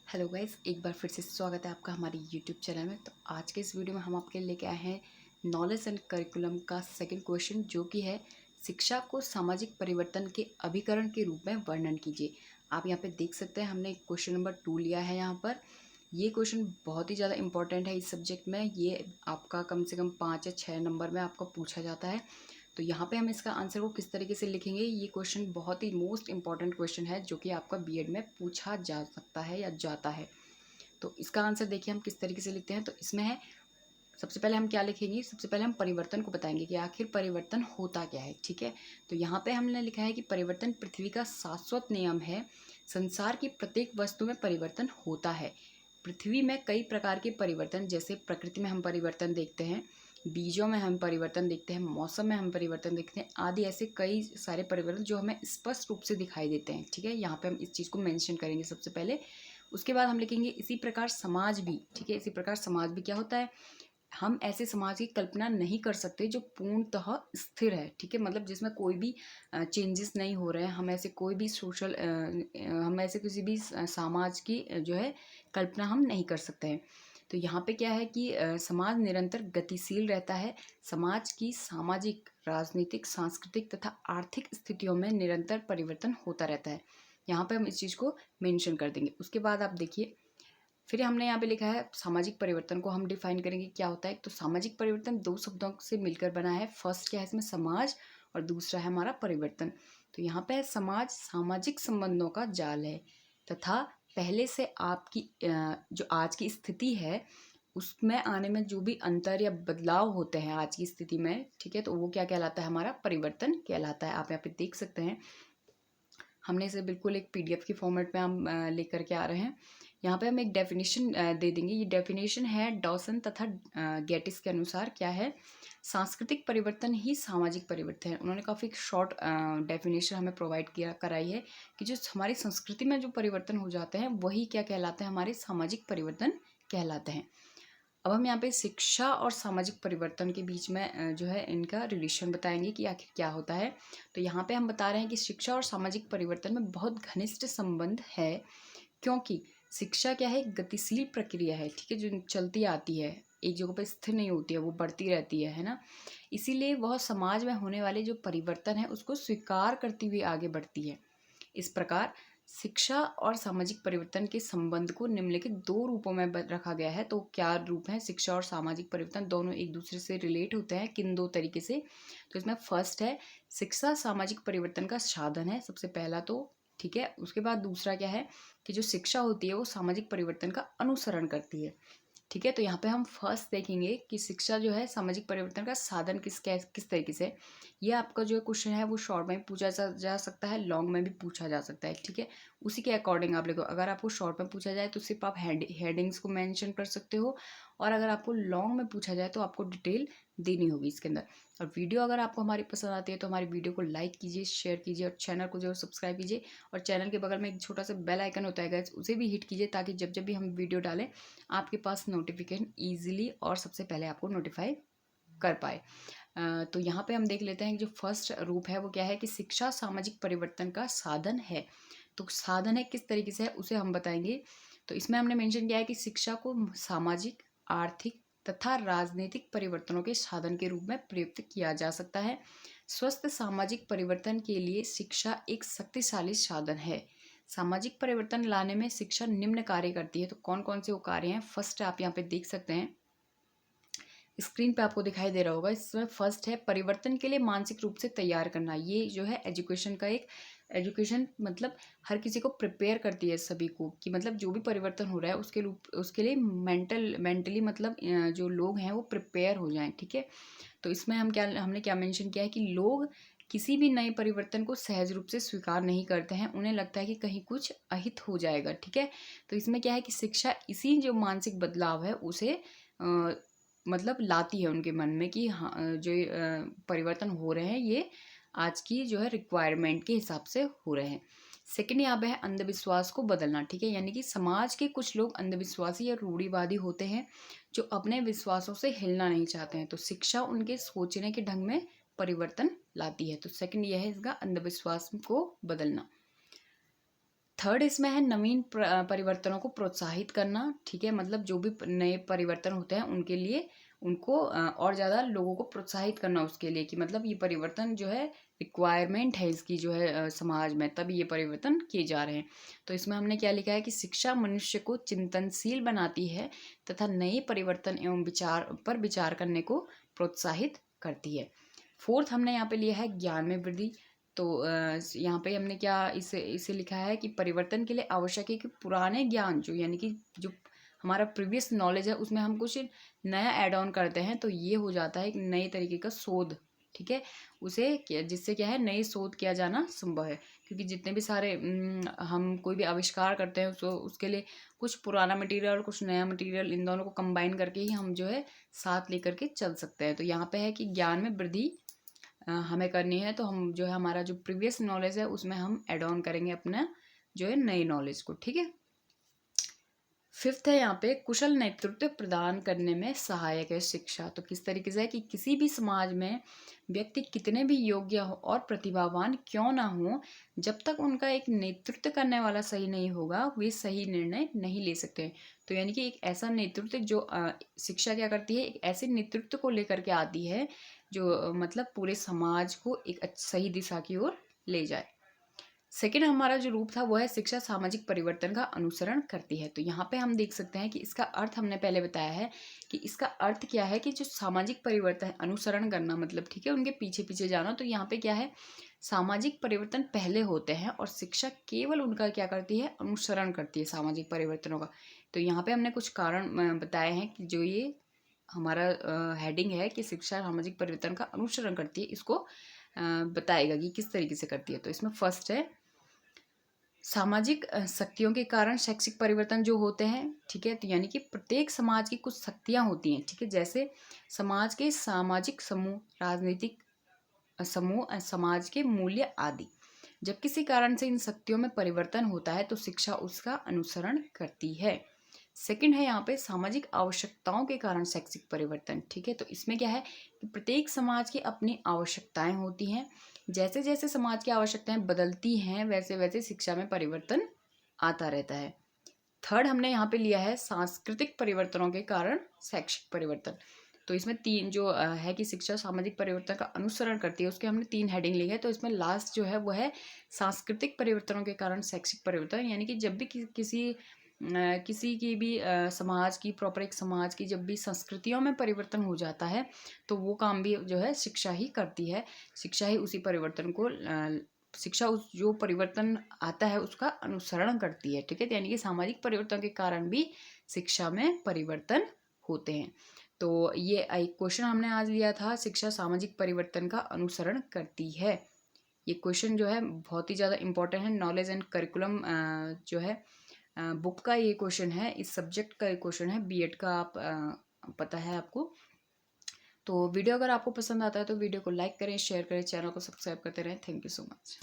Hello guys, एक बार फिर से स्वागत है आपका हमारे यूट्यूब चैनल में। तो आज के इस वीडियो में हम आपके लिए लेके आए हैं नॉलेज एंड करिकुलम का सेकंड क्वेश्चन, जो कि है शिक्षा को सामाजिक परिवर्तन के अभिकरण के रूप में वर्णन कीजिए। आप यहाँ पे देख सकते हैं, हमने क्वेश्चन नंबर 2 लिया है यहाँ पर। ये क्वेश्चन बहुत ही ज़्यादा इंपॉर्टेंट है इस सब्जेक्ट में। ये आपका कम से कम 5 या 6 नंबर में आपका पूछा जाता है। तो यहाँ पे हम इसका आंसर को किस तरीके से लिखेंगे, ये क्वेश्चन बहुत ही मोस्ट इंपॉर्टेंट क्वेश्चन है, जो कि आपका बीएड में पूछा जा सकता है या जाता है। तो इसका आंसर देखिए हम किस तरीके से लिखते हैं। तो इसमें है, सबसे पहले हम क्या लिखेंगे, सबसे पहले हम परिवर्तन को बताएंगे कि आखिर परिवर्तन होता क्या है। ठीक है, तो यहाँ पे हमने लिखा है कि परिवर्तन पृथ्वी का शाश्वत नियम है। संसार की प्रत्येक वस्तु में परिवर्तन होता है। पृथ्वी में कई प्रकार के परिवर्तन, जैसे प्रकृति में हम परिवर्तन देखते हैं, बीजों में हम परिवर्तन देखते हैं, मौसम में हम परिवर्तन देखते हैं, आदि ऐसे कई सारे परिवर्तन जो हमें स्पष्ट रूप से दिखाई देते हैं। ठीक है, यहाँ पे हम इस चीज़ को मेंशन करेंगे सबसे पहले। उसके बाद हम लिखेंगे इसी प्रकार समाज भी। ठीक है, इसी प्रकार समाज भी क्या होता है, हम ऐसे समाज की कल्पना नहीं कर सकते जो पूर्णतः स्थिर है। ठीक है, मतलब जिसमें कोई भी चेंजेस नहीं हो रहे हैं। हम ऐसे कोई भी हम ऐसे किसी भी समाज की जो है कल्पना हम नहीं कर सकते हैं। तो यहाँ पे क्या है कि समाज निरंतर गतिशील रहता है। समाज की सामाजिक, राजनीतिक, सांस्कृतिक तथा आर्थिक स्थितियों में निरंतर परिवर्तन होता रहता है। यहाँ पे हम इस चीज़ को मेंशन कर देंगे। उसके बाद आप देखिए, फिर हमने यहाँ पे लिखा है सामाजिक परिवर्तन को हम डिफाइन करेंगे क्या होता है। तो सामाजिक परिवर्तन दो शब्दों से मिलकर बना है। फर्स्ट क्या है इसमें, समाज, और दूसरा है हमारा परिवर्तन। तो यहाँ पे समाज सामाजिक संबंधों का जाल है तथा पहले से आपकी जो आज की स्थिति है उसमें आने में जो भी अंतर या बदलाव होते हैं आज की स्थिति में, ठीक है, तो वो क्या कहलाता है, हमारा परिवर्तन कहलाता है। आप यहाँ पे देख सकते हैं, हमने इसे बिल्कुल एक पीडीएफ की फॉर्मेट में हम लेकर के आ रहे हैं। यहाँ पे हम एक डेफिनेशन दे देंगे। ये डेफिनेशन है डॉसन तथा गेटिस के अनुसार क्या है, सांस्कृतिक परिवर्तन ही सामाजिक परिवर्तन है। उन्होंने काफ़ी शॉर्ट डेफिनेशन हमें प्रोवाइड किया कराई है कि जो हमारी संस्कृति में जो परिवर्तन हो जाते हैं वही क्या कहलाते हैं, हमारे सामाजिक परिवर्तन कहलाते हैं। अब हम यहाँ पे शिक्षा और सामाजिक परिवर्तन के बीच में जो है इनका रिलेशन बताएंगे कि आखिर क्या होता है। तो यहाँ पे हम बता रहे हैं कि शिक्षा और सामाजिक परिवर्तन में बहुत घनिष्ठ संबंध है, क्योंकि शिक्षा क्या है, एक गतिशील प्रक्रिया है। ठीक है, जो चलती आती है, एक जगह पर स्थिर नहीं होती है, वो बढ़ती रहती है ना। इसीलिए वह समाज में होने वाले जो परिवर्तन है उसको स्वीकार करती हुई आगे बढ़ती है। इस प्रकार शिक्षा और सामाजिक परिवर्तन के संबंध को निम्नलिखित दो रूपों में रखा गया है। तो क्या रूप है, शिक्षा और सामाजिक परिवर्तन दोनों एक दूसरे से रिलेट होते हैं किन दो तरीके से। तो इसमें फर्स्ट है, शिक्षा सामाजिक परिवर्तन का साधन है, सबसे पहला तो। ठीक है, उसके बाद दूसरा क्या है कि जो शिक्षा होती है वो सामाजिक परिवर्तन का अनुसरण करती है। ठीक है, तो यहाँ पे हम फर्स्ट देखेंगे कि शिक्षा जो है सामाजिक परिवर्तन का साधन किस तरीके से। ये आपका जो क्वेश्चन है वो शॉर्ट में पूछा जा सकता है, लॉन्ग में भी पूछा जा सकता है। ठीक है, उसी के अकॉर्डिंग आप लिखो। अगर आपको शॉर्ट में पूछा जाए तो सिर्फ आप हेडिंग्स को मेंशन कर सकते हो, और अगर आपको लॉन्ग में पूछा जाए तो आपको डिटेल देनी होगी इसके अंदर। और वीडियो अगर आपको हमारी पसंद आती है तो हमारी वीडियो को लाइक कीजिए, शेयर कीजिए, और चैनल को जरूर सब्सक्राइब कीजिए। और चैनल के बगल में एक छोटा सा बेल आइकन होता है गाइस, उसे भी हिट कीजिए, ताकि जब जब भी हम वीडियो डालें आपके पास नोटिफिकेशन ईजिली और सबसे पहले आपको नोटिफाई कर पाए। तो यहाँ पे हम देख लेते हैं कि जो फर्स्ट रूप है वो क्या है कि शिक्षा सामाजिक परिवर्तन का साधन है। तो साधन है किस तरीके से है उसे हम बताएंगे। तो इसमें हमने मेंशन किया है कि शिक्षा को सामाजिक, आर्थिक तथा राजनीतिक परिवर्तनों के साधन के रूप में प्रयुक्त किया जा सकता है। स्वस्थ सामाजिक परिवर्तन के लिए शिक्षा एक शक्तिशाली साधन है। सामाजिक परिवर्तन लाने में शिक्षा निम्न कार्य करती है। तो कौन कौन से वो कार्य हैं, फर्स्ट आप यहाँ पे देख सकते हैं, स्क्रीन पे आपको दिखाई दे रहा होगा। इसमें फर्स्ट है परिवर्तन के लिए मानसिक रूप से तैयार करना। ये जो है एजुकेशन का एक, एजुकेशन मतलब हर किसी को प्रिपेयर करती है सभी को, कि मतलब जो भी परिवर्तन हो रहा है उसके लिए मेंटली मतलब जो लोग हैं वो प्रिपेयर हो जाएं। ठीक है, तो इसमें हमने क्या मेंशन किया है कि लोग किसी भी नए परिवर्तन को सहज रूप से स्वीकार नहीं करते हैं। उन्हें लगता है कि कहीं कुछ अहित हो जाएगा। ठीक है, तो इसमें क्या है कि शिक्षा इसी जो मानसिक बदलाव है उसे मतलब लाती है उनके मन में कि हाँ, जो परिवर्तन हो रहे हैं ये आज की जो है रिक्वायरमेंट के हिसाब से हो रहे हैं। सेकंड यहाँ पे है अंधविश्वास को बदलना। ठीक है, यानी कि समाज के कुछ लोग अंधविश्वासी या रूढ़िवादी होते हैं जो अपने विश्वासों से हिलना नहीं चाहते हैं। तो शिक्षा उनके सोचने के ढंग में परिवर्तन लाती है। तो सेकंड यह है इसका, अंधविश्वास को बदलना। थर्ड इसमें है नवीन परिवर्तनों को प्रोत्साहित करना, ठीक है, मतलब जो भी नए परिवर्तन होते हैं उनके लिए उनको और ज़्यादा लोगों को प्रोत्साहित करना उसके लिए, कि मतलब ये परिवर्तन जो है रिक्वायरमेंट है इसकी जो है समाज में, तभी ये परिवर्तन किए जा रहे हैं। तो इसमें हमने क्या लिखा है कि शिक्षा मनुष्य को चिंतनशील बनाती है तथा नए परिवर्तन एवं विचार करने को प्रोत्साहित करती है। फोर्थ हमने यहाँ पे लिया है ज्ञान में वृद्धि। तो यहाँ पे हमने क्या इसे इसे लिखा है कि परिवर्तन के लिए आवश्यक है कि पुराने ज्ञान जो, यानी कि जो हमारा प्रीवियस नॉलेज है उसमें हम कुछ नया ऐड ऑन करते हैं, तो ये हो जाता है एक नए तरीके का शोध, ठीक है, उसे जिससे क्या है नई शोध किया जाना संभव है। क्योंकि जितने भी सारे हम कोई भी आविष्कार करते हैं उसके लिए कुछ पुराना मटेरियल और कुछ नया मटेरियल, इन दोनों को कंबाइन करके ही हम जो है साथ लेकर के चल सकते हैं। तो यहाँ पे है कि ज्ञान में वृद्धि हमें करनी है, तो हम जो है हमारा जो प्रीवियस नॉलेज है उसमें हम एड ऑन करेंगे अपना जो है नई नॉलेज को, ठीक है। फिफ्थ है यहाँ पे कुशल नेतृत्व प्रदान करने में सहायक है शिक्षा। तो किस तरीके से है कि किसी भी समाज में व्यक्ति कितने भी योग्य हो और प्रतिभावान क्यों ना हो, जब तक उनका एक नेतृत्व करने वाला सही नहीं होगा वे सही निर्णय नहीं ले सकते। तो यानी कि एक ऐसा नेतृत्व जो शिक्षा क्या करती है, एक ऐसे नेतृत्व को लेकर के आती है जो मतलब पूरे समाज को एक सही दिशा की ओर ले जाए। सेकेंड हमारा जो रूप था वो है शिक्षा सामाजिक परिवर्तन का अनुसरण करती है। तो यहाँ पे हम देख सकते हैं कि इसका अर्थ हमने पहले बताया है कि इसका अर्थ क्या है कि जो सामाजिक परिवर्तन अनुसरण करना मतलब, ठीक है, उनके पीछे पीछे जाना। तो यहाँ पे क्या है, सामाजिक परिवर्तन पहले होते हैं और शिक्षा केवल उनका क्या करती है, अनुसरण करती है सामाजिक परिवर्तनों का। तो यहाँ पे हमने कुछ कारण बताए हैं कि जो ये हमारा हेडिंग है कि शिक्षा सामाजिक परिवर्तन का अनुसरण करती है, इसको बताएगा कि किस तरीके से करती है। तो इसमें फर्स्ट है सामाजिक शक्तियों के कारण शैक्षिक परिवर्तन जो होते हैं, ठीक है, तो यानी कि प्रत्येक समाज की कुछ शक्तियां होती हैं, ठीक है, जैसे समाज के सामाजिक समूह, राजनीतिक समूह, समाज के मूल्य आदि। जब किसी कारण से इन शक्तियों में परिवर्तन होता है तो शिक्षा उसका अनुसरण करती है। सेकंड है यहाँ पे सामाजिक आवश्यकताओं के कारण शैक्षिक परिवर्तन, ठीक है, तो इसमें क्या है कि प्रत्येक समाज की अपनी आवश्यकताएं होती हैं, जैसे जैसे समाज की आवश्यकताएं बदलती हैं वैसे वैसे शिक्षा में परिवर्तन आता रहता है। थर्ड हमने यहाँ पे लिया है सांस्कृतिक परिवर्तनों के कारण शैक्षिक परिवर्तन। तो इसमें तीन जो है कि शिक्षा सामाजिक परिवर्तन का अनुसरण करती है, उसके हमने तीन हेडिंग ली है। तो इसमें लास्ट जो है वो है सांस्कृतिक परिवर्तनों के कारण शैक्षिक परिवर्तन, यानी कि जब भी किसी की भी समाज की प्रॉपर एक समाज की जब भी संस्कृतियों में परिवर्तन हो जाता है तो वो काम भी जो है शिक्षा ही करती है। शिक्षा ही उसी परिवर्तन को शिक्षा उस जो परिवर्तन आता है उसका अनुसरण करती है, ठीक है, यानी कि सामाजिक परिवर्तन के कारण भी शिक्षा में परिवर्तन होते हैं। तो ये एक क्वेश्चन हमने आज लिया था, शिक्षा सामाजिक परिवर्तन का अनुसरण करती है। ये क्वेश्चन जो है बहुत ही ज़्यादा इंपॉर्टेंट है, नॉलेज एंड करिकुलम जो है बुक का ये क्वेश्चन है, इस सब्जेक्ट का ये क्वेश्चन है, बीएड का आप पता है आपको। तो वीडियो अगर आपको पसंद आता है तो वीडियो को लाइक करें, शेयर करें, चैनल को सब्सक्राइब करते रहें। Thank you so much.